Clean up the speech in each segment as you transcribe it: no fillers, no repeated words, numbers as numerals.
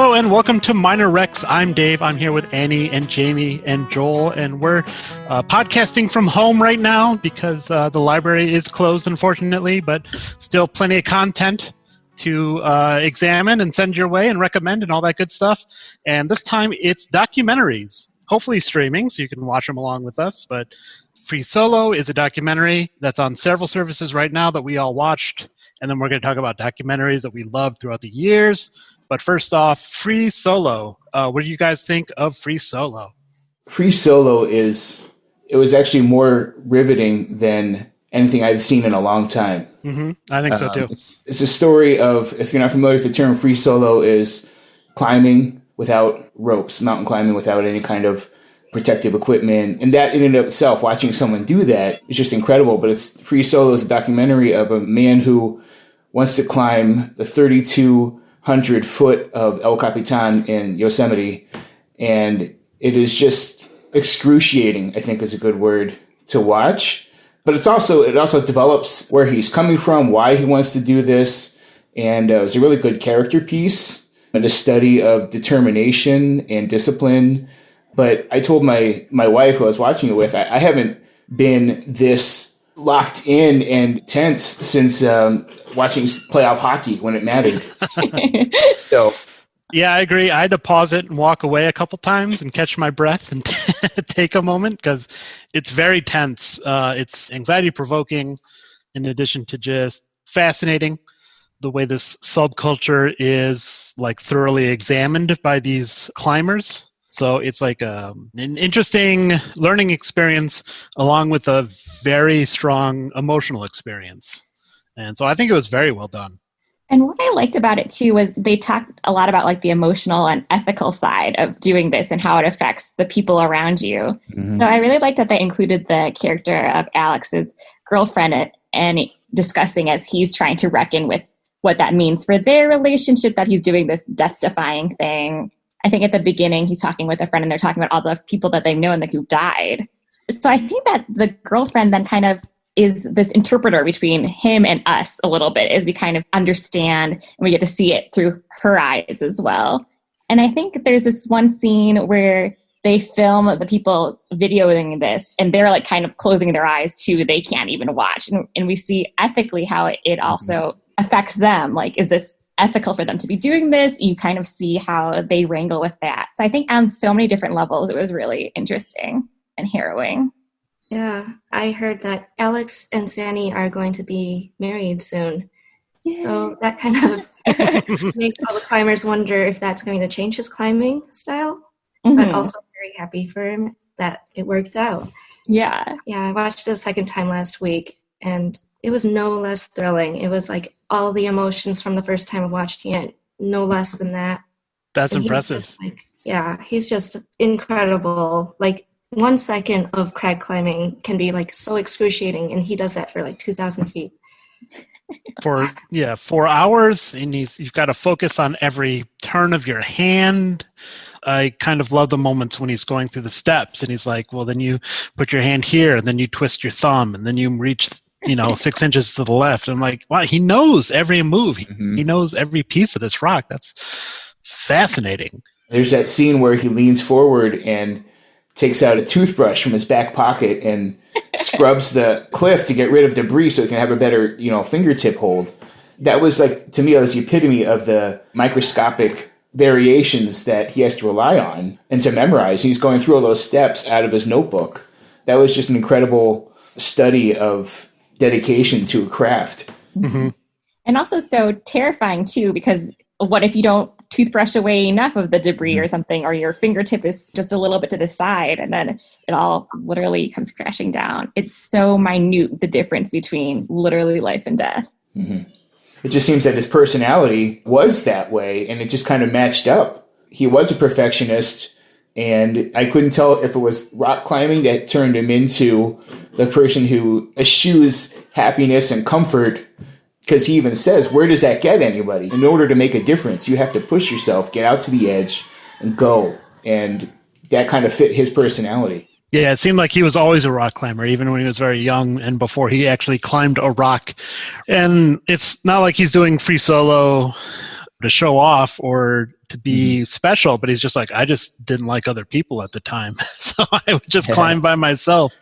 Hello and welcome to Minor Rex. I'm Dave. I'm here with Annie and Jami and Joel, and we're podcasting from home right now because the library is closed, unfortunately, but still plenty of content to examine and send your way and recommend and all that good stuff. And this time it's documentaries, hopefully streaming so you can watch them along with us. But Free Solo is a documentary that's on several services right now that we all watched. And then we're going to talk about documentaries that we loved throughout the years. But first off, Free Solo. What do you guys think of Free Solo? Free Solo it was actually more riveting than anything I've seen in a long time. Mm-hmm. I think so too. It's a story of, if you're not familiar with the term, Free Solo is climbing without ropes, mountain climbing without any kind of protective equipment. And that in and of itself, watching someone do that is just incredible. But Free Solo is a documentary of a man who wants to climb the 3,200 foot of El Capitan in Yosemite. And it is just excruciating, I think is a good word to watch. But it also develops where he's coming from, why he wants to do this. And it was a really good character piece and a study of determination and discipline. But I told my wife who I was watching it with, I haven't been this locked in and tense since watching playoff hockey when it mattered. So, yeah, I agree. I had to pause it and walk away a couple times and catch my breath and take a moment because it's very tense. It's anxiety-provoking in addition to just fascinating. The way this subculture is like thoroughly examined by these climbers. So it's like an interesting learning experience along with a very strong emotional experience. And so I think it was very well done. And what I liked about it too was they talked a lot about like the emotional and ethical side of doing this and how it affects the people around you. Mm-hmm. So I really liked that they included the character of Alex's girlfriend and discussing as he's trying to reckon with what that means for their relationship, that he's doing this death-defying thing. I think at the beginning he's talking with a friend and they're talking about all the people that they've known that who died. So I think that the girlfriend then kind of is this interpreter between him and us a little bit as we kind of understand and we get to see it through her eyes as well. And I think there's this one scene where they film the people videoing this and they're like kind of closing their eyes too. They can't even watch. And we see ethically how it also affects them. Like, is this ethical for them to be doing this? You kind of see how they wrangle with that. So I think on so many different levels, it was really interesting and harrowing. Yeah, I heard that Alex and Sandy are going to be married soon. Yay. So that kind of makes all the climbers wonder if that's going to change his climbing style. Mm-hmm. But also very happy for him that it worked out. Yeah. Yeah, I watched it a second time last week, and it was no less thrilling. It was like all the emotions from the first time of watching it, no less than that. That's impressive. He's just incredible. Like, 1 second of crag climbing can be like so excruciating, and he does that for like 2,000 feet. For 4 hours, and you've got to focus on every turn of your hand. I kind of love the moments when he's going through the steps, and he's like, well, then you put your hand here, and then you twist your thumb, and then you reach 6 inches to the left. I'm like, wow, he knows every move. Mm-hmm. He knows every piece of this rock. That's fascinating. There's that scene where he leans forward and takes out a toothbrush from his back pocket and scrubs the cliff to get rid of debris so he can have a better, fingertip hold. That was to me, that was the epitome of the microscopic variations that he has to rely on and to memorize. He's going through all those steps out of his notebook. That was just an incredible study of dedication to a craft. Mm-hmm. And also so terrifying too, because what if you don't toothbrush away enough of the debris or something, or your fingertip is just a little bit to the side and then it all literally comes crashing down. It's so minute, the difference between literally life and death. Mm-hmm. It just seems that his personality was that way and it just kind of matched up. He was a perfectionist, and I couldn't tell if it was rock climbing that turned him into the person who eschews happiness and comfort. Because he even says, where does that get anybody? In order to make a difference, you have to push yourself, get out to the edge, and go. And that kind of fit his personality. Yeah, it seemed like he was always a rock climber, even when he was very young and before he actually climbed a rock. And it's not like he's doing Free Solo to show off or to be special, but he's just like, I just didn't like other people at the time. So I would just climb by myself.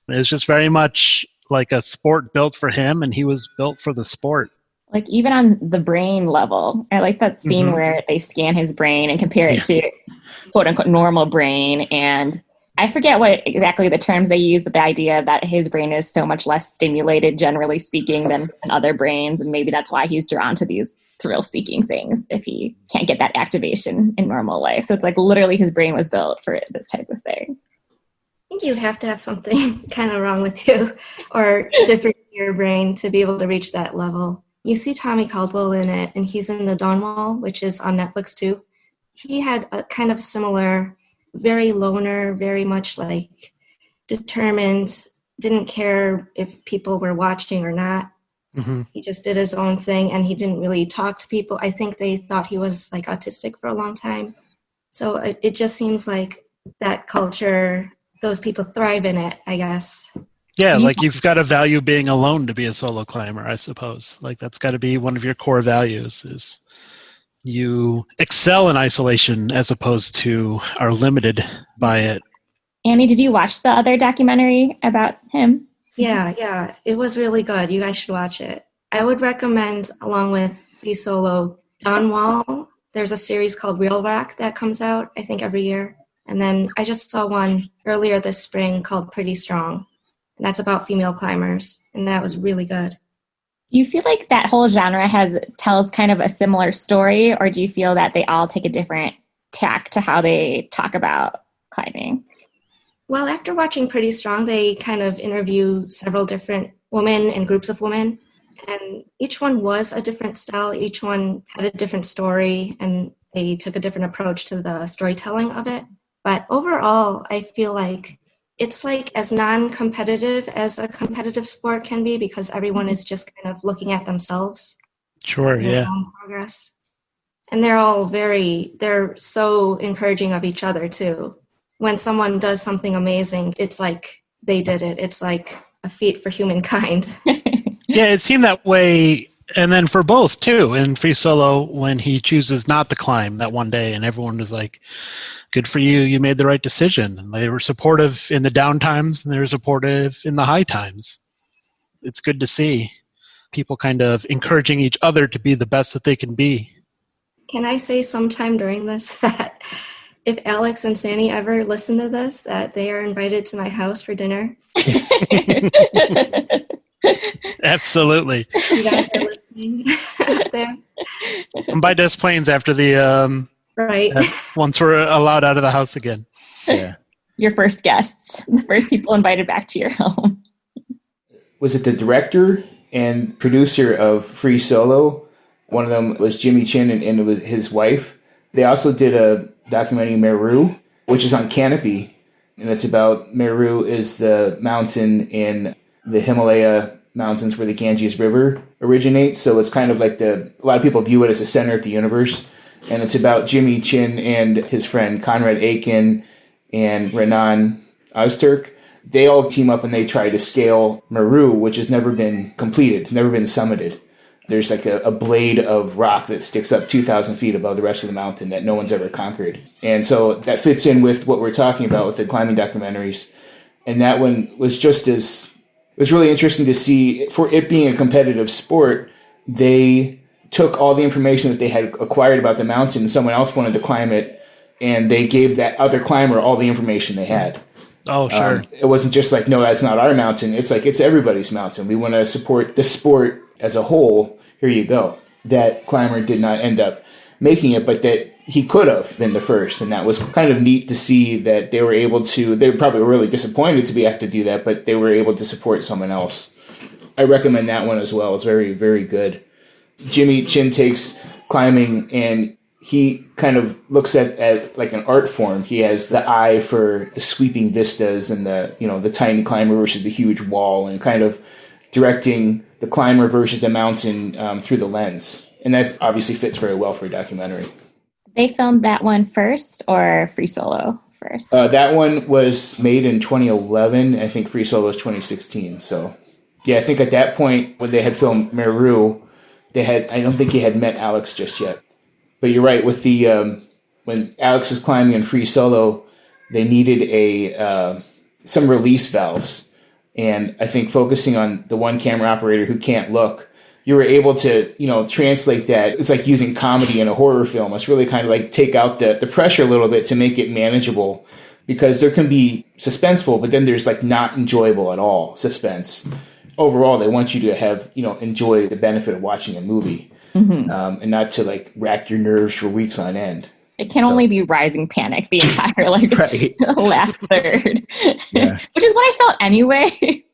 It's just very much like a sport built for him, and he was built for the sport. Like even on the brain level, I like that scene where they scan his brain and compare it to quote unquote normal brain. And I forget what exactly the terms they use, but the idea that his brain is so much less stimulated, generally speaking, than other brains. And maybe that's why he's drawn to these thrill-seeking things if he can't get that activation in normal life. So it's like literally his brain was built for this type of thing. I think you have to have something kind of wrong with you or different in your brain to be able to reach that level. You see Tommy Caldwell in it, and he's in the Dawn Wall, which is on Netflix too. He had a kind of similar, very loner, very much like determined, didn't care if people were watching or not. He just did his own thing, and he didn't really talk to people. I think they thought he was like autistic for a long time. So it just seems like that culture, those people thrive in it, I guess. Yeah, like you've got to value being alone to be a solo climber, I suppose. Like that's got to be one of your core values is you excel in isolation as opposed to are limited by it. Annie, did you watch the other documentary about him? Yeah, it was really good. You guys should watch it. I would recommend, along with Free Solo, Dawn Wall. There's a series called Real Rock that comes out, I think, every year. And then I just saw one earlier this spring called Pretty Strong. And that's about female climbers. And that was really good. Do you feel like that whole genre tells kind of a similar story, or do you feel that they all take a different tack to how they talk about climbing? Well, after watching Pretty Strong, they kind of interview several different women and groups of women. And each one was a different style. Each one had a different story, and they took a different approach to the storytelling of it. But overall, I feel like it's like as non-competitive as a competitive sport can be because everyone is just kind of looking at themselves. Sure, yeah. Progress. And they're so encouraging of each other too. When someone does something amazing, it's like they did it. It's like a feat for humankind. Yeah, it seemed that way. And then for both too, in Free Solo, when he chooses not to climb that one day and everyone was like, good for you, you made the right decision. And they were supportive in the down times and they were supportive in the high times. It's good to see people kind of encouraging each other to be the best that they can be. Can I say sometime during this that if Alex and Sandy ever listen to this, that they are invited to my house for dinner? Absolutely. You guys are listening out there. And by Des Plaines after the right. Once we're allowed out of the house again. Yeah. Your first guests, the first people invited back to your home. Was it the director and producer of Free Solo? One of them was Jimmy Chin, and it was his wife. They also did a documentary, Meru, which is on Canopy, and it's about Meru is the mountain in the Himalaya mountains where the Ganges River originates. So it's kind of like a lot of people view it as the center of the universe. And it's about Jimmy Chin and his friend Conrad Aiken and Renan Ozturk. They all team up and they try to scale Meru, which has never been completed. It's never been summited. There's like a blade of rock that sticks up 2,000 feet above the rest of the mountain that no one's ever conquered. And so that fits in with what we're talking about with the climbing documentaries. And that one was it was really interesting to see. For it being a competitive sport, they took all the information that they had acquired about the mountain and someone else wanted to climb it, and they gave that other climber all the information they had. Oh, sure. It wasn't just like, no, that's not our mountain. It's like, it's everybody's mountain. We want to support the sport as a whole. Here you go. That climber did not end up making it, but that he could have been the first. And that was kind of neat to see that they were able to, they probably were really disappointed to have to do that, but they were able to support someone else. I recommend that one as well. It's very, very good. Jimmy Chin takes climbing and he kind of looks at like an art form. He has the eye for the sweeping vistas and the tiny climber versus the huge wall, and kind of directing the climber versus the mountain through the lens. And that obviously fits very well for a documentary. They filmed that one first or Free Solo first? That one was made in 2011. I think Free Solo was 2016. So, yeah, I think at that point when they had filmed Meru, I don't think he had met Alex just yet. But you're right, with the when Alex was climbing in free solo, they needed some release valves. And I think focusing on the one camera operator who can't look, you were able to, translate that. It's like using comedy in a horror film. It's really kind of like take out the pressure a little bit to make it manageable, because there can be suspenseful, but then there's like not enjoyable at all suspense. Overall, they want you to have, enjoy the benefit of watching a movie, and not to like rack your nerves for weeks on end. It can only be rising panic the entire last third, Yeah. Which is what I felt anyway.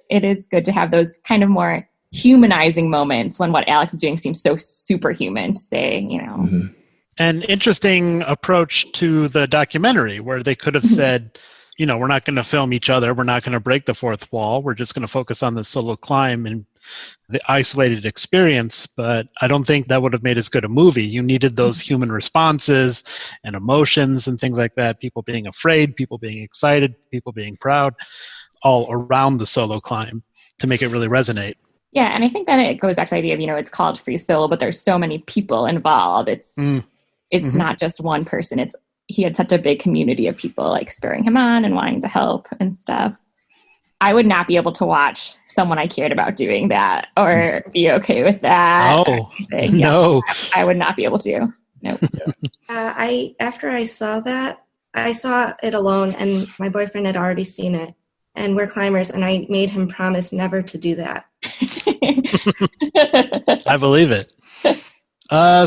It is good to have those kind of more humanizing moments when what Alex is doing seems so superhuman to say, An interesting approach to the documentary, where they could have said, we're not going to film each other. We're not going to break the fourth wall. We're just going to focus on the solo climb and the isolated experience. But I don't think that would have made as good a movie. You needed those human responses and emotions and things like that. People being afraid, people being excited, people being proud, all around the solo climb to make it really resonate. Yeah, and I think that it goes back to the idea of, it's called free solo, but there's so many people involved. It's not just one person. He had such a big community of people like spurring him on and wanting to help and stuff. I would not be able to watch someone I cared about doing that or be okay with that. Oh, no. I would not be able to. Nope. After I saw that, I saw it alone, and my boyfriend had already seen it, and we're climbers, and I made him promise never to do that. I believe it.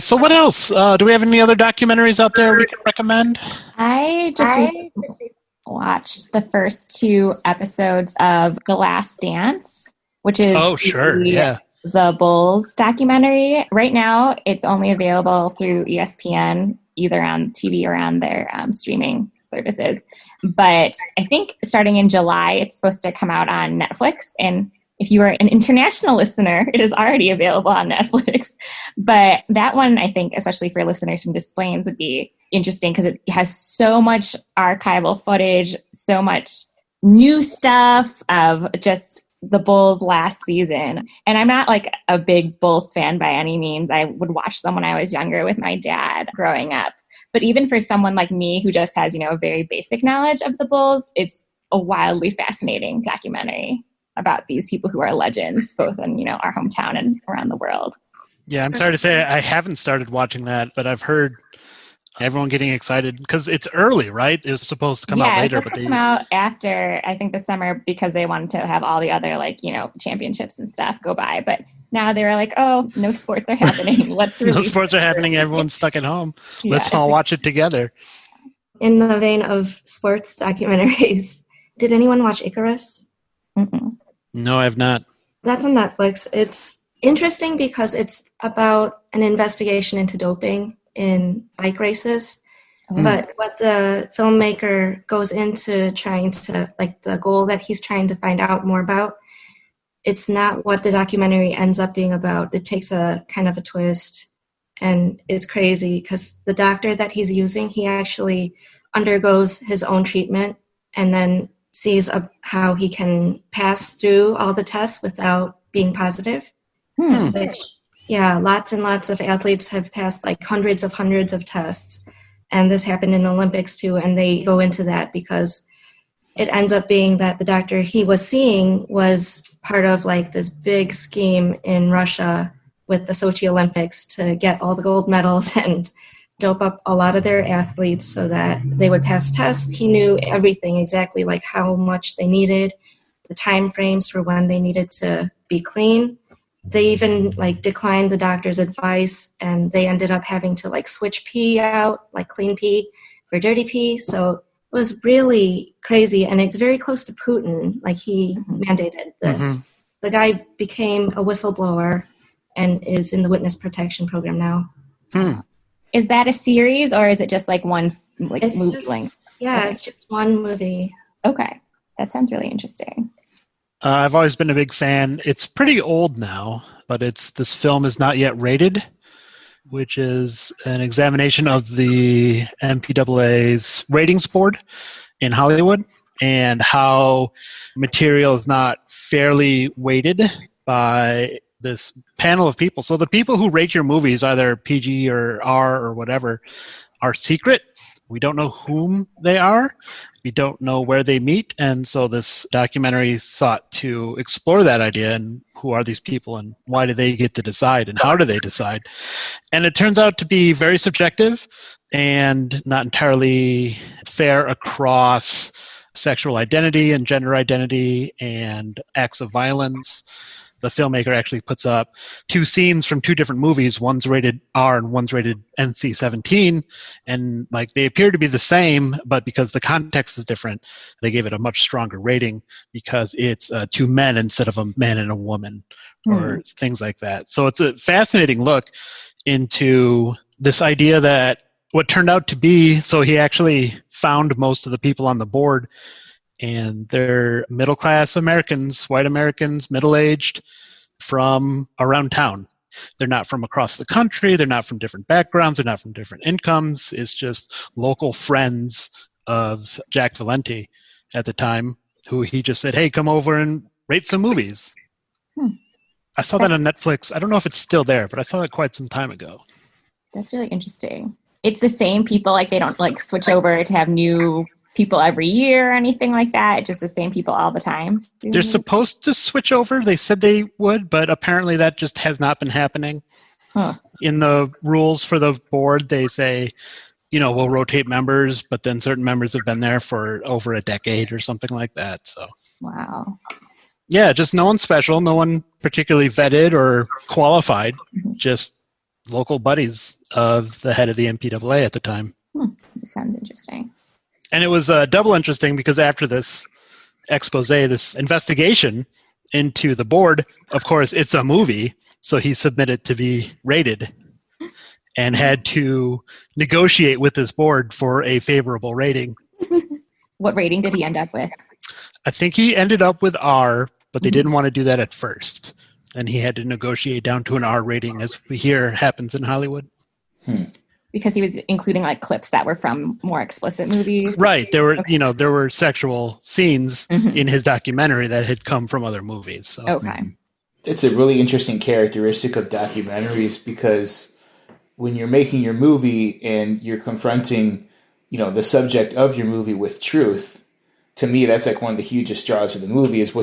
So what else? Do we have any other documentaries out there we can recommend? I just watched the first 2 episodes of The Last Dance, which is the Bulls documentary. Right now, it's only available through ESPN, either on TV or on their streaming services. But I think starting in July, it's supposed to come out on Netflix. And if you are an international listener, it is already available on Netflix. But that one, I think, especially for listeners from Des Plaines, would be interesting because it has so much archival footage, so much new stuff of just the Bulls last season. And I'm not like a big Bulls fan by any means. I would watch them when I was younger with my dad growing up. But even for someone like me who just has, a very basic knowledge of the Bulls, it's a wildly fascinating documentary about these people who are legends, both in, our hometown and around the world. Yeah, I'm sorry to say I haven't started watching that, but I've heard everyone getting excited because it's early, right? It was supposed to come out later. But they come out after, I think, the summer because they wanted to have all the other, championships and stuff go by. But now they were like, oh, no sports are happening. Let's release No sports are happening. Everyone's stuck at home. Let's all watch it together. In the vein of sports documentaries, did anyone watch Icarus? Mm-mm. No, I have not. That's on Netflix. It's interesting because it's about an investigation into doping in bike races. But what the filmmaker goes into trying to, the goal that he's trying to find out more about, it's not what the documentary ends up being about. It takes a kind of a twist, and it's crazy because the doctor that he's using, he actually undergoes his own treatment and then sees how he can pass through all the tests without being positive. Which, lots and lots of athletes have passed hundreds of tests. And this happened in the Olympics too. And they go into that because it ends up being that the doctor he was seeing was part of this big scheme in Russia with the Sochi Olympics to get all the gold medals and dope up a lot of their athletes so that they would pass tests. He knew everything exactly, how much they needed, the time frames for when they needed to be clean. They even declined the doctor's advice, and they ended up having to switch pee out, clean pee for dirty pee. So it was really crazy, and it's very close to Putin. He mandated this. The guy became a whistleblower and is in the witness protection program now. Is that a series or is it just one movie length? Yeah, Okay. It's just one movie. Okay. That sounds really interesting. I've always been a big fan. It's pretty old now, but this film is not yet rated, which is an examination of the MPAA's ratings board in Hollywood and how material is not fairly weighted by this panel of people. So the people who rate your movies, either PG or R or whatever, are secret. We don't know whom they are. We don't know where they meet. And so this documentary sought to explore that idea and who are these people and why do they get to decide and how do they decide? And it turns out to be very subjective and not entirely fair across sexual identity and gender identity and acts of violence. The filmmaker actually puts up 2 scenes from 2 different movies. One's rated R and one's rated NC-17. And like they appear to be the same, but because the context is different, they gave it a much stronger rating because it's 2 men instead of a man and a woman or things like that. So it's a fascinating look into this idea that what turned out to be, so he actually found most of the people on the board, and they're middle-class Americans, white Americans, middle-aged, from around town. They're not from across the country. They're not from different backgrounds. They're not from different incomes. It's just local friends of Jack Valenti at the time, who he just said, hey, come over and rate some movies. I saw that on Netflix. I don't know if it's still there, but I saw it quite some time ago. That's really interesting. It's the same people, like they don't like switch over to have new people every year or anything like that. It's just the same people all the time. They're supposed to switch over. They said they would, but apparently that just has not been happening. In the rules for the board, they say, we'll rotate members, but then certain members have been there for over a decade or something like that. So, wow. Yeah, just no one special, no one particularly vetted or qualified, just local buddies of the head of the MPAA at the time. That sounds interesting. And it was double interesting because after this expose, this investigation into the board, of course, it's a movie, so he submitted to be rated and had to negotiate with this board for a favorable rating. What rating did he end up with? I think he ended up with R, but they didn't want to do that at first. And he had to negotiate down to an R rating, as we hear happens in Hollywood. Because he was including like clips that were from more explicit movies. Right. There were, there were sexual scenes in his documentary that had come from other movies. So. Okay. It's a really interesting characteristic of documentaries because when you're making your movie and you're confronting, the subject of your movie with truth, to me, that's like one of the hugest draws of the movie is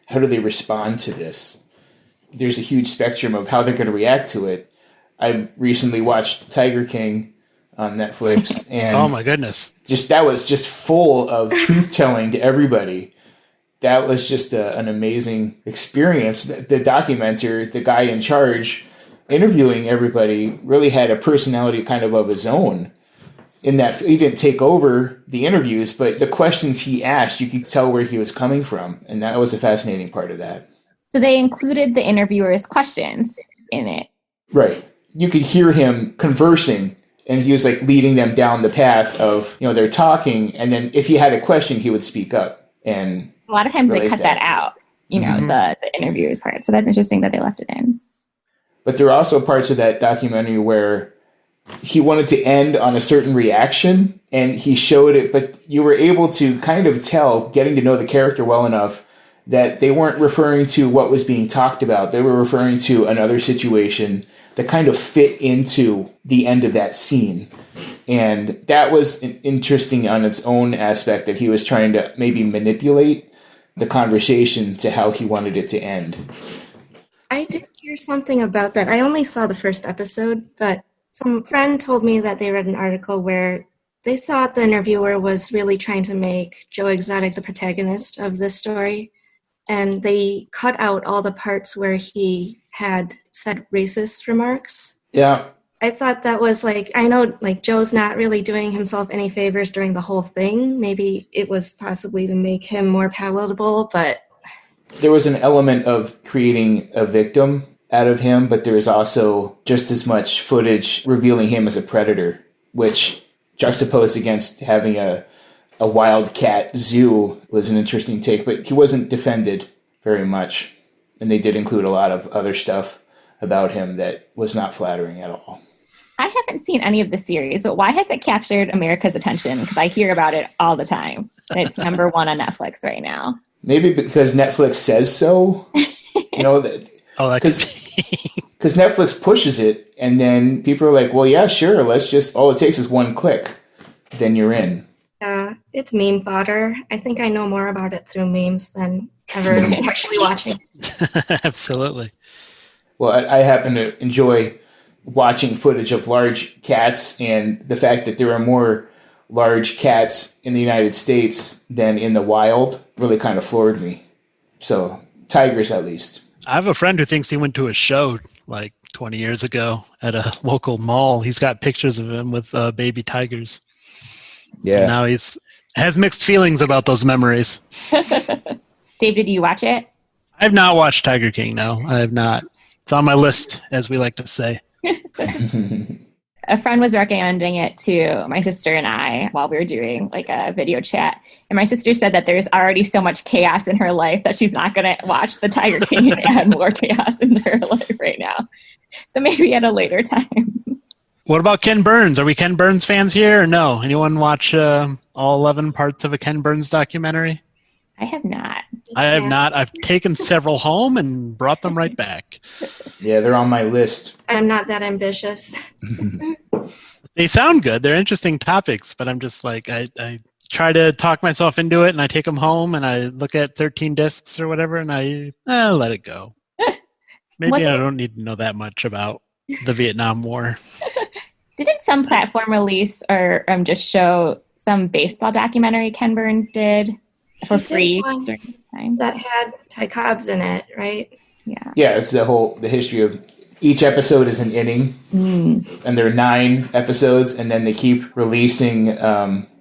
how do they respond to this? There's a huge spectrum of how they're going to react to it. I recently watched Tiger King on Netflix, and oh my goodness, that was just full of truth telling to everybody. That was just an amazing experience. The documenter, the guy in charge, interviewing everybody, really had a personality kind of his own. In that he didn't take over the interviews, but the questions he asked, you could tell where he was coming from, and that was a fascinating part of that. So they included the interviewer's questions in it. Right. You could hear him conversing, and he was like leading them down the path of, they're talking, and then if he had a question, he would speak up. And a lot of times they cut that out, the interviewer's part. So that's interesting that they left it in. But there are also parts of that documentary where he wanted to end on a certain reaction, and he showed it, but you were able to kind of tell, getting to know the character well enough, that they weren't referring to what was being talked about. They were referring to another situation that kind of fit into the end of that scene. And that was interesting on its own aspect, that he was trying to maybe manipulate the conversation to how he wanted it to end. I did hear something about that. I only saw the first episode, but some friend told me that they read an article where they thought the interviewer was really trying to make Joe Exotic the protagonist of this story. And they cut out all the parts where he had said racist remarks. Yeah. I thought that was I know Joe's not really doing himself any favors during the whole thing. Maybe it was possibly to make him more palatable, but there was an element of creating a victim out of him, but there was also just as much footage revealing him as a predator, which juxtaposed against having a wildcat zoo was an interesting take, but he wasn't defended very much. And they did include a lot of other stuff about him that was not flattering at all. I haven't seen any of the series, but why has it captured America's attention? Because I hear about it all the time. It's number one on Netflix right now. Maybe because Netflix says so. Oh, that could Because Netflix pushes it, and then people are like, well, yeah, sure, let's just, all it takes is one click. Then you're in. Yeah, it's meme fodder. I think I know more about it through memes than ever actually watching. Absolutely. Well, I happen to enjoy watching footage of large cats, and the fact that there are more large cats in the United States than in the wild really kind of floored me. So, tigers at least. I have a friend who thinks he went to a show like 20 years ago at a local mall. He's got pictures of him with baby tigers. Yeah. And now has mixed feelings about those memories. Dave, did you watch it? I have not watched Tiger King, no. I have not. It's on my list, as we like to say. A friend was recommending it to my sister and I while we were doing like a video chat. And my sister said that there's already so much chaos in her life that she's not going to watch the Tiger King and add more chaos in her life right now. So maybe at a later time. What about Ken Burns? Are we Ken Burns fans here or no? Anyone watch all 11 parts of a Ken Burns documentary? I have not. I have not. I've taken several home and brought them right back. Yeah, they're on my list. I'm not that ambitious. They sound good. They're interesting topics, but I'm just like, I try to talk myself into it, and I take them home, and I look at 13 discs or whatever, and I let it go. Maybe I don't need to know that much about the Vietnam War. Didn't some platform release or just show some baseball documentary Ken Burns did for free during the time? That had Ty Cobb's in it, right? Yeah. Yeah, it's the history of each episode is an inning, and there are 9 episodes, and then they keep releasing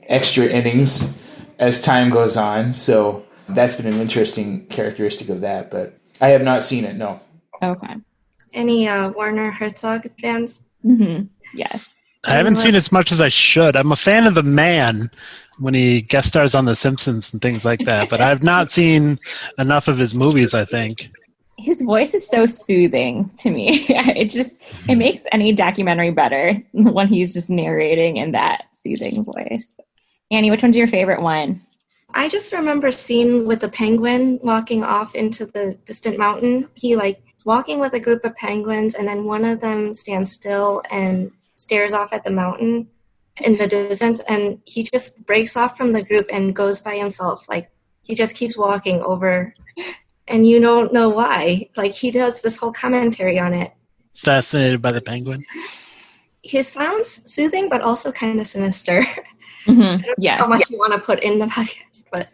extra innings as time goes on. So that's been an interesting characteristic of that, but I have not seen it, no. Okay. Any Werner Herzog fans? Mm-hmm. Yeah. I haven't seen as much as I should. I'm a fan of the man when he guest stars on The Simpsons and things like that, but I've not seen enough of his movies, I think. His voice is so soothing to me. It makes any documentary better when he's just narrating in that soothing voice. Annie, which one's your favorite one? I just remember scene with the penguin walking off into the distant mountain. He is walking with a group of penguins, and then one of them stands still and stares off at the mountain in the distance, and he just breaks off from the group and goes by himself. He just keeps walking over, and you don't know why. He does this whole commentary on it. Fascinated by the penguin. He sounds soothing, but also kind of sinister. Mm-hmm. I don't know how much you want to put in the podcast, but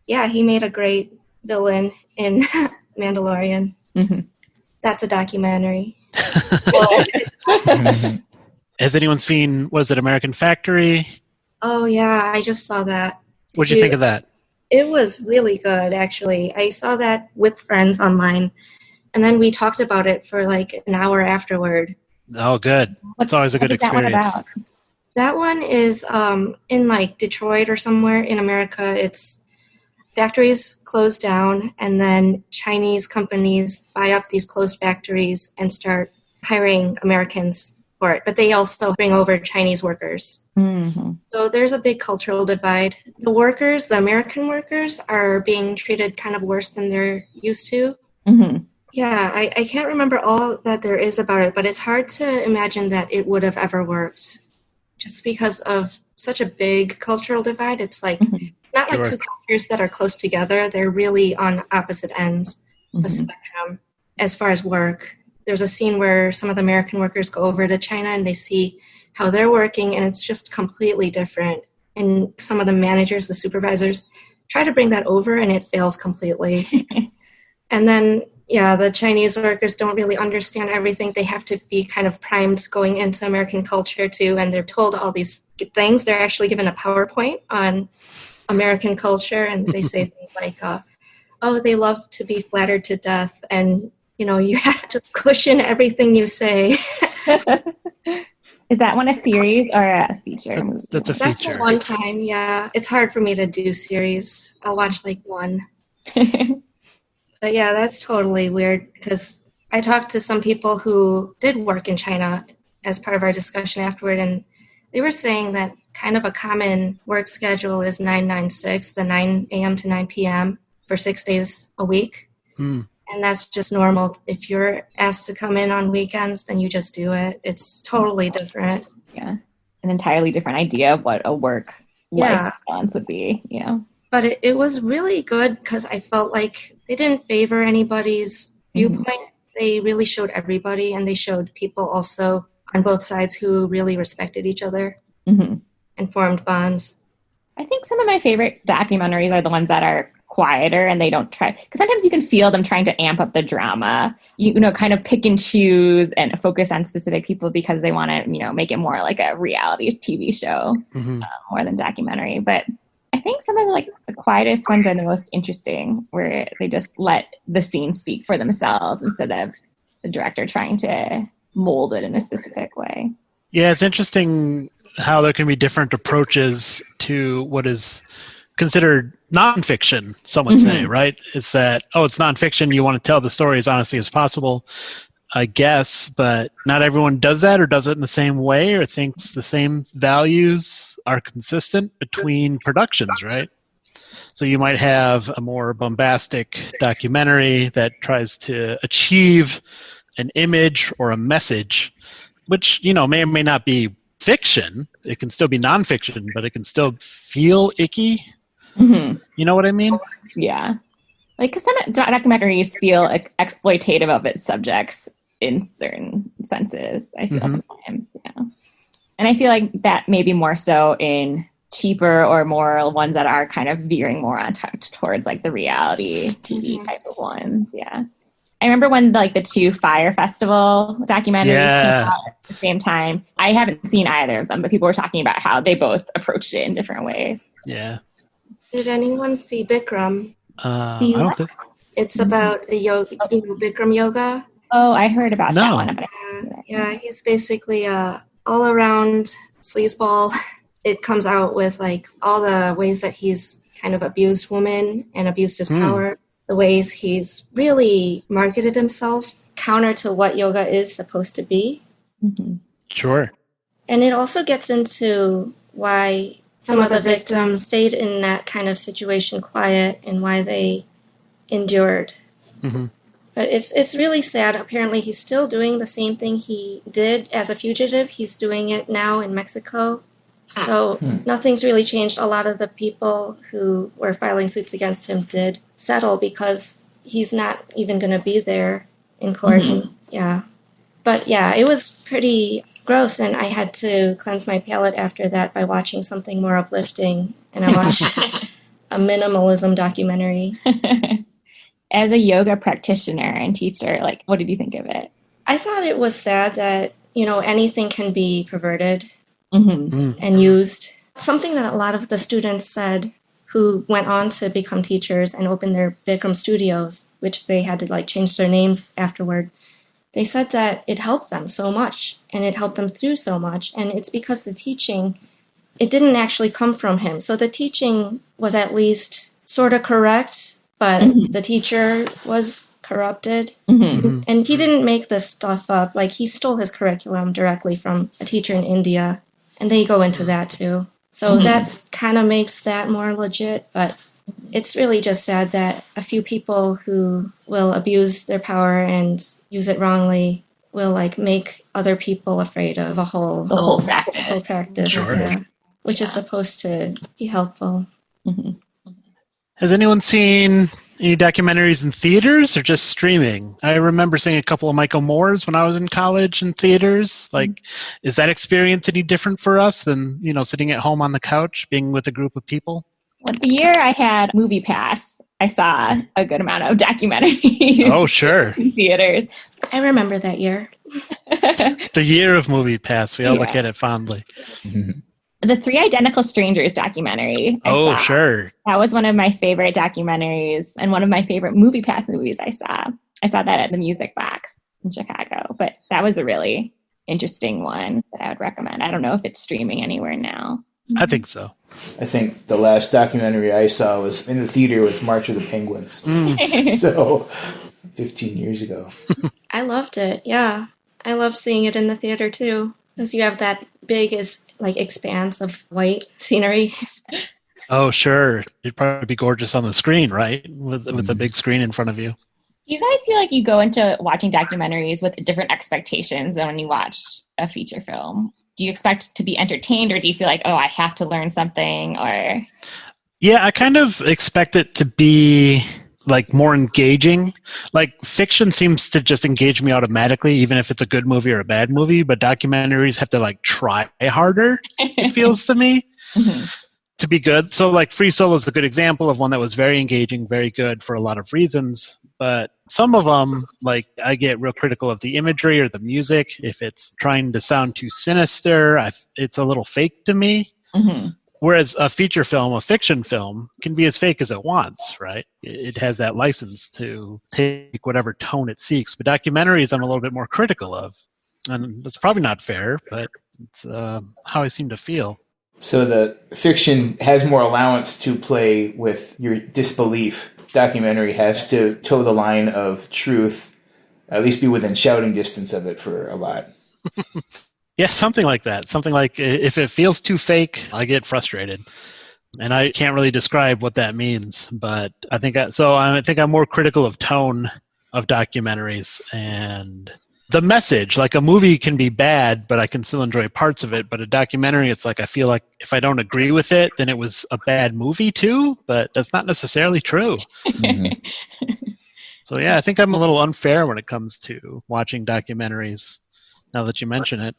yeah, he made a great villain in Mandalorian. Mm-hmm. That's a documentary. Has anyone seen, was it American Factory? Oh, yeah, I just saw that. What'd you think of that? It was really good, actually. I saw that with friends online, and then we talked about it for an hour afterward. Oh, good. It's always a good experience. That one is in Detroit or somewhere in America. It's factories close down, and then Chinese companies buy up these closed factories and start hiring Americans for it. But they also bring over Chinese workers. Mm-hmm. So there's a big cultural divide. The American workers, are being treated kind of worse than they're used to. Mm-hmm. Yeah, I can't remember all that there is about it, but it's hard to imagine that it would have ever worked. Just because of such a big cultural divide, it's not like two cultures that are close together. They're really on opposite ends of a spectrum as far as work. There's a scene where some of the American workers go over to China and they see how they're working, and it's just completely different. And some of the managers, the supervisors, try to bring that over, and it fails completely. And then, the Chinese workers don't really understand everything. They have to be kind of primed going into American culture too, and they're told all these things. They're actually given a PowerPoint on American culture, and they say things like, oh, they love to be flattered to death, and you have to cushion everything you say. Is that one a series or a feature movie? That's a feature. That's a one time, yeah. It's hard for me to do series. I'll watch one. But yeah, that's totally weird, because I talked to some people who did work in China as part of our discussion afterward, and they were saying that kind of a common work schedule is 9-9-6, the 9 a.m. to 9 p.m. for 6 days a week. And And that's just normal. If you're asked to come in on weekends, then you just do it. It's totally different. Yeah. An entirely different idea of what a work life balance would be, But it was really good because I felt like they didn't favor anybody's viewpoint. They really showed everybody, and they showed people also on both sides who really respected each other and formed bonds. I think some of my favorite documentaries are the ones that are quieter and they don't try, because sometimes you can feel them trying to amp up the drama, kind of pick and choose and focus on specific people because they want to, make it more like a reality TV show more than documentary. But I think some of the quietest ones are the most interesting, where they just let the scene speak for themselves instead of the director trying to mold it in a specific way. Yeah, it's interesting how there can be different approaches to what is considered nonfiction, some would say, right? It's that, it's nonfiction, you want to tell the story as honestly as possible, I guess, but not everyone does that or does it in the same way or thinks the same values are consistent between productions, right? So you might have a more bombastic documentary that tries to achieve an image or a message, which, may or may not be fiction. It can still be nonfiction, but it can still feel icky. You know what I mean? Yeah. Because some documentaries feel exploitative of its subjects in certain senses, I feel sometimes. Yeah. And I feel like that may be more so in cheaper or more ones that are kind of veering more on towards the reality TV type of ones. Yeah. I remember when the 2 Fire Festival documentaries came out at the same time. I haven't seen either of them, but people were talking about how they both approached it in different ways. Yeah. Did anyone see Bikram? I don't think. It's about the yoga, Bikram yoga. Oh, I heard about that one. Yeah, he's basically a all-around sleazeball. It comes out with all the ways that he's kind of abused women and abused his power, the ways he's really marketed himself counter to what yoga is supposed to be. Sure. And it also gets into why some of the victims stayed in that kind of situation quiet and why they endured. But it's really sad. Apparently, he's still doing the same thing he did as a fugitive. He's doing it now in Mexico. So nothing's really changed. A lot of the people who were filing suits against him did settle because he's not even going to be there in court. But yeah, it was pretty gross, and I had to cleanse my palate after that by watching something more uplifting, and I watched a minimalism documentary. As a yoga practitioner and teacher, what did you think of it? I thought it was sad that, anything can be perverted and used. Something that a lot of the students said who went on to become teachers and open their Bikram studios, which they had to change their names afterward. They said that it helped them so much and it helped them through so much. And it's because the teaching, it didn't actually come from him. So the teaching was at least sort of correct, but the teacher was corrupted. And he didn't make this stuff up. He stole his curriculum directly from a teacher in India. And they go into that too. So that kind of makes that more legit. But it's really just sad that a few people who will abuse their power and use it wrongly will make other people afraid of the whole practice, Sure. which is supposed to be helpful. Has anyone seen any documentaries in theaters or just streaming? I remember seeing a couple of Michael Moore's when I was in college in theaters. Is that experience any different for us than, sitting at home on the couch, being with a group of people? Well, the year I had Movie Pass, I saw a good amount of documentaries. Oh, sure. In theaters. I remember that year. The year of Movie Pass. We all look at it fondly. The 3 Identical Strangers documentary. I saw. Sure. That was one of my favorite documentaries and one of my favorite Movie Pass movies I saw. I saw that at the Music Box in Chicago, but that was a really interesting one that I would recommend. I don't know if it's streaming anywhere now. I think so. I think the last documentary I saw was in the theater was March of the Penguins. So 15 years ago. I loved it. Yeah. I love seeing it in the theater too. Because you have that big expanse of white scenery. Oh, sure. It'd probably be gorgeous on the screen, right? With the big screen in front of you. Do you guys feel like you go into watching documentaries with different expectations than when you watch a feature film? Do you expect to be entertained, or do you feel like, oh, I have to learn something? Or Yeah, I kind of expect it to be like more engaging. Like fiction seems to just engage me automatically, even if it's a good movie or a bad movie. But documentaries have to like try harder. It feels to me to be good. So like Free Solo is a good example of one that was very engaging, very good for a lot of reasons. But some of them, like I get real critical of the imagery or the music. If it's trying to sound too sinister, it's a little fake to me. Whereas a feature film, a fiction film, can be as fake as it wants, right? It has that license to take whatever tone it seeks. But documentaries, I'm a little bit more critical of. And that's probably not fair, but it's how I seem to feel. So the fiction has more allowance to play with your disbelief. Documentary has to toe the line of truth, at least be within shouting distance of it for a lot. Yeah, something like that. Something like if it feels too fake, I get frustrated. And I can't really describe what that means, but I think I'm more critical of tone of documentaries and the message. Like a movie can be bad, but I can still enjoy parts of it. But a documentary, it's like I feel like if I don't agree with it, then it was a bad movie too, but that's not necessarily true. So yeah, I think I'm a little unfair when it comes to watching documentaries, now that you mention it.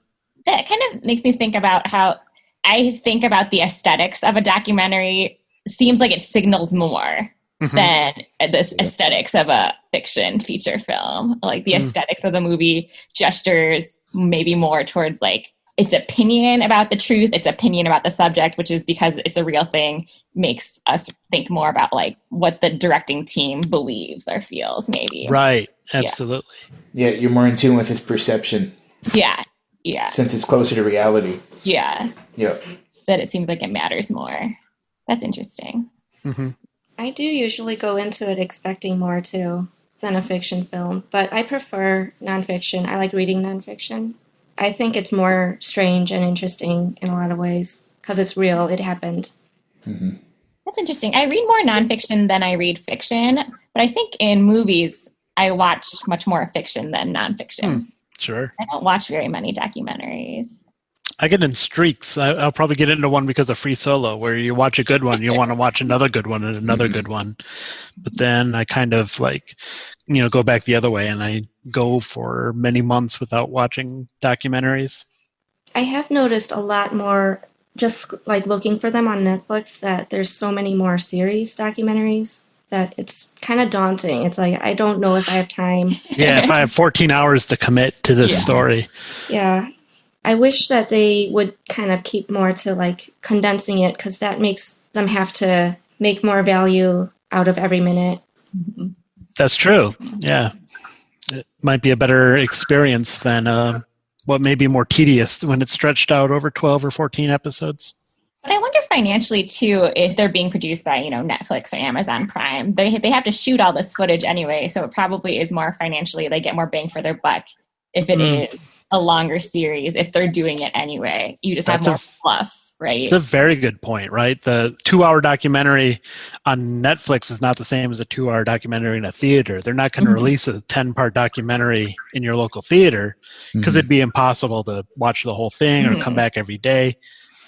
That kind of makes me think about how I think about the aesthetics of a documentary. Seems like it signals more than the aesthetics of a fiction feature film. Like the aesthetics of the movie gestures maybe more towards like its opinion about the truth, its opinion about the subject, which is because it's a real thing, makes us think more about like what the directing team believes or feels maybe. Right. Absolutely. Yeah, you're more in tune with its perception. Yeah. Since it's closer to reality. Yeah. Yeah. That it seems like it matters more. That's interesting. I do usually go into it expecting more too than a fiction film, but I prefer nonfiction. I like reading nonfiction. I think it's more strange and interesting in a lot of ways because it's real. It happened. That's interesting. I read more nonfiction than I read fiction, but I think in movies, I watch much more fiction than nonfiction. Sure. I don't watch very many documentaries. I get in streaks. I'll probably get into one because of Free Solo, where you watch a good one, you want to watch another good one and another good one. But then I kind of like, go back the other way, and I go for many months without watching documentaries. I have noticed a lot more, just like looking for them on Netflix, that there's so many more series documentaries that it's kind of daunting. It's like, I don't know if I have time. Yeah, if I have 14 hours to commit to this story. Yeah. I wish that they would kind of keep more to like condensing it, because that makes them have to make more value out of every minute. That's true. Yeah. It might be a better experience than what may be more tedious when it's stretched out over 12 or 14 episodes. But I wonder financially, too, if they're being produced by, Netflix or Amazon Prime. They have to shoot all this footage anyway, so it probably is more financially. They get more bang for their buck if it is a longer series, if they're doing it anyway. You just have more fluff, right? It's a very good point, right? The 2-hour documentary on Netflix is not the same as a 2-hour documentary in a theater. They're not going to release a 10-part documentary in your local theater because it'd be impossible to watch the whole thing or come back every day.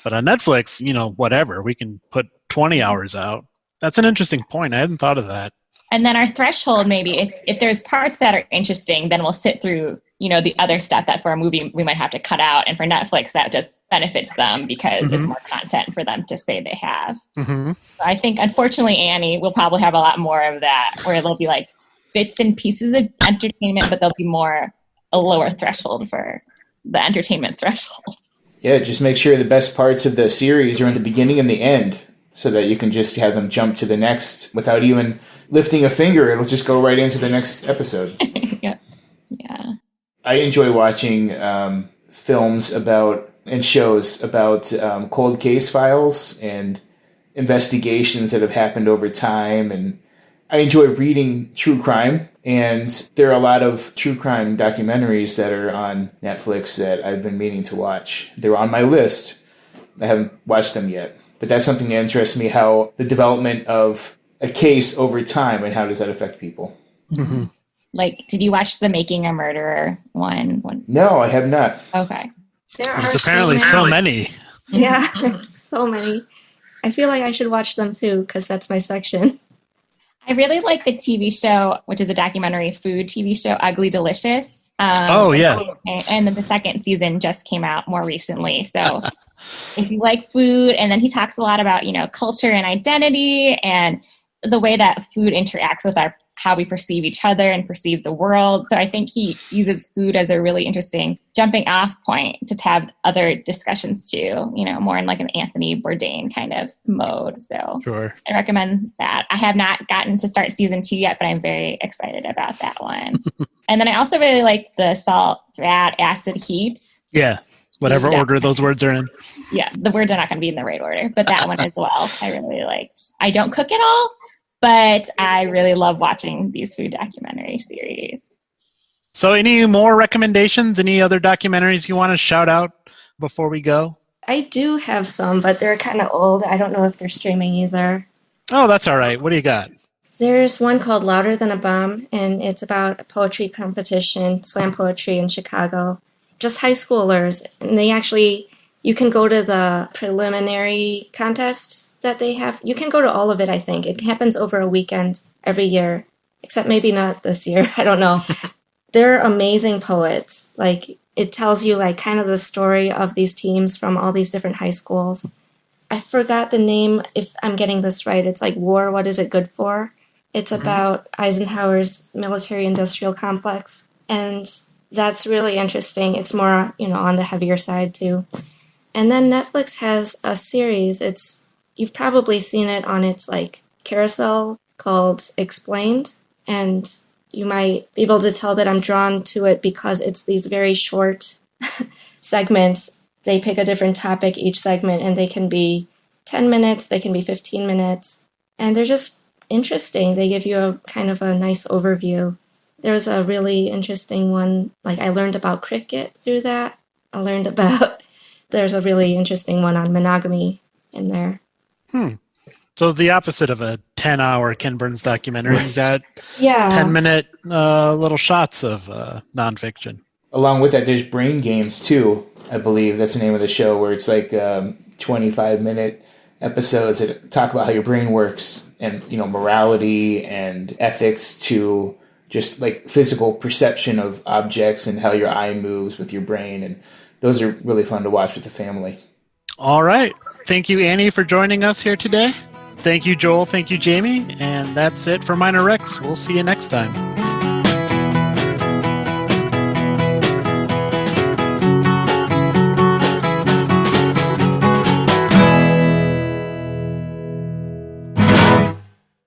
But on Netflix, whatever, we can put 20 hours out. That's an interesting point. I hadn't thought of that. And then our threshold, maybe, if there's parts that are interesting, then we'll sit through, the other stuff that for a movie we might have to cut out. And for Netflix, that just benefits them because it's more content for them to say they have. So I think, unfortunately, Annie will probably have a lot more of that, where there'll be like bits and pieces of entertainment, but there'll be a lower threshold for the entertainment threshold. Yeah, just make sure the best parts of the series are in the beginning and the end, so that you can just have them jump to the next without even lifting a finger. It'll just go right into the next episode. Yeah. I enjoy watching films and shows about cold case files and investigations that have happened over time. And I enjoy reading true crime. And there are a lot of true crime documentaries that are on Netflix that I've been meaning to watch. They're on my list. I haven't watched them yet. But that's something that interests me, how the development of a case over time and how does that affect people. Like, did you watch the Making a Murderer one? No, I have not. Okay. There are There's apparently so many. Yeah, so many. I feel like I should watch them too, because that's my section. I really like the TV show, which is a documentary food TV show, Ugly Delicious. Oh, yeah. And then the second season just came out more recently. So if you like food, and then he talks a lot about, culture and identity and the way that food interacts with how we perceive each other and perceive the world. So I think he uses food as a really interesting jumping off point to have other discussions too, more in like an Anthony Bourdain kind of mode. So sure. I recommend that. I have not gotten to start season 2 yet, but I'm very excited about that one. And then I also really liked the salt, fat, acid, heat. Yeah. Whatever order those words are in. Yeah. The words are not going to be in the right order, but that one as well. I really liked. I don't cook at all, but I really love watching these food documentary series. So any more recommendations? Any other documentaries you want to shout out before we go? I do have some, but they're kind of old. I don't know if they're streaming either. Oh, that's all right. What do you got? There's one called Louder Than a Bomb, and it's about a poetry competition, slam poetry in Chicago. Just high schoolers. And you can go to the preliminary contests that they have. You can go to all of it, I think. It happens over a weekend every year, except maybe not this year. I don't know. They're amazing poets. Like, it tells you like kind of the story of these teams from all these different high schools. I forgot the name, if I'm getting this right. It's like War, What Is It Good For? It's about Eisenhower's military-industrial complex. And that's really interesting. It's more, on the heavier side too. And then Netflix has a series. You've probably seen it on its like carousel called Explained. And you might be able to tell that I'm drawn to it because it's these very short segments. They pick a different topic each segment, and they can be 10 minutes, they can be 15 minutes. And they're just interesting. They give you a kind of a nice overview. There was a really interesting one, like I learned about cricket through that. There's a really interesting one on monogamy in there. So the opposite of a 10-hour Ken Burns documentary. You got 10-minute little shots of nonfiction. Along with that, there's Brain Games too, I believe. That's the name of the show, where it's like 25-minute episodes that talk about how your brain works and, morality and ethics to just like physical perception of objects and how your eye moves with your brain. And those are really fun to watch with the family. All right. Thank you, Annie, for joining us here today. Thank you, Joel. Thank you, Jamie. And that's it for Minor Rex. We'll see you next time.